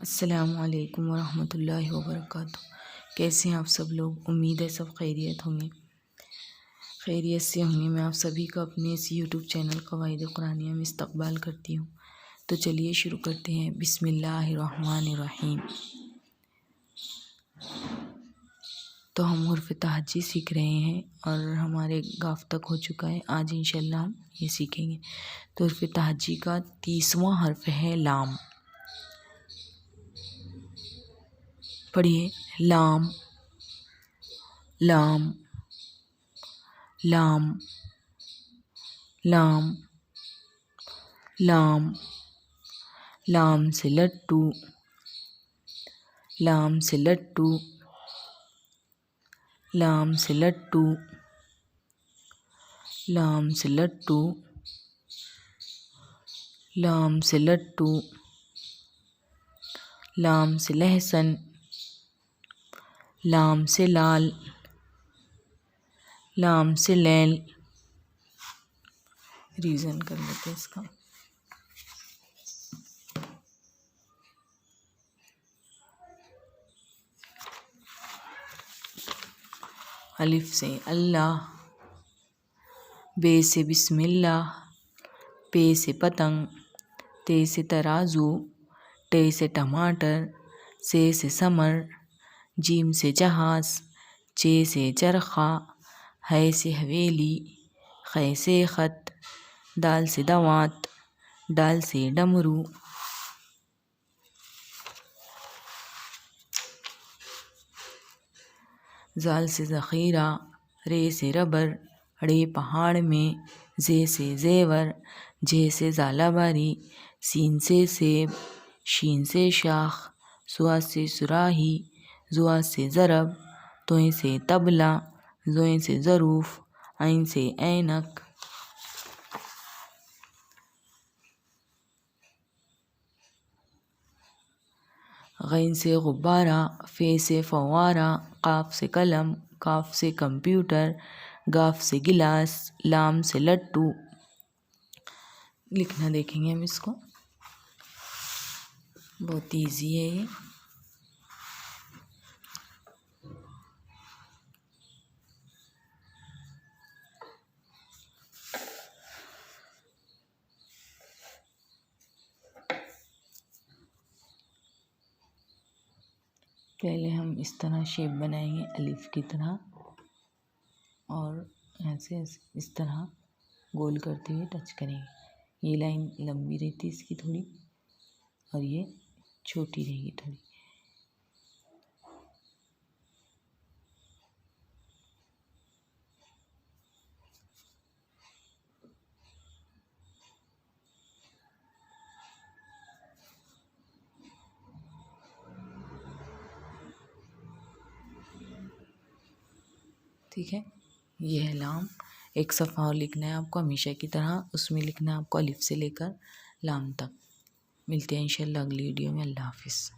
अस्सलामुअलैकुम वरहमतुल्लाहि वबरकातुहू। कैसे हैं आप सब लोग? उम्मीद है सब खैरियत होंगे, खैरियत से होंगे। मैं आप सभी का अपने इस यूट्यूब चैनल क़वाइद कुरानिया में इस्तक़बाल करती हूँ। तो चलिए शुरू करते हैं। बिस्मिल्लाहिर्रहमानिर्रहीम। तो हम हुर्फ़ तहज्जी सीख रहे हैं और हमारे गाफ तक हो चुका है। आज इंशाअल्लाह हम ये सीखेंगे। तो हुर्फ़ तहज्जी का 30वां हर्फ है लाम। पढ़िए, लाम लाम लाम लाम लाम। लाम से लट्टू, लाम से लट्टू, लाम से लट्टू, लाम से लट्टू, लाम से लट्टू, लाम से लहसन, लाम से लाल, लाम से लैल। रीज़न कर लेते हैं इसका। अलिफ से अल्लाह, बे से बिस्मिल्लाह, पे से पतंग, ते से तराजू, टे से टमाटर, से समर, जीम से जहाज़, चे से चरखा, है से हवेली, खे से ख़त, दाल से दवात, डाल से डमरू, जाल से ज़ख़ीरा, रे से रबर, रे पहाड़ में, जे से ज़ेवर, जे से ज़ालाबारी, सीन से सेब, शीन से शाख, सुआ से सुराही, जुआ से ज़रब, तोए से तबला, ज़ोए से ज़रूफ़, ऐन से ऐनक, गैन से गुब्बारा, फ़े से फ़व्वारा, क़ाफ़ से कलम, काफ़ से कंप्यूटर, गाफ़ से गिलास, लाम से लट्टू। लिखना देखेंगे हम इसको, बहुत ईजी है ये। पहले हम इस तरह शेप बनाएंगे अलिफ की तरह, और ऐसे इस तरह गोल करते हुए टच करेंगे। ये लाइन लंबी रहती है इसकी थोड़ी, और ये छोटी रहेगी थोड़ी। ठीक है, ये है लाम। एक सफ़ा और लिखना है आपको हमेशा की तरह, उसमें लिखना है आपको अलिफ से लेकर लाम तक। मिलते हैं इंशाअल्लाह अगली वीडियो में। अल्लाह हाफ़िज़।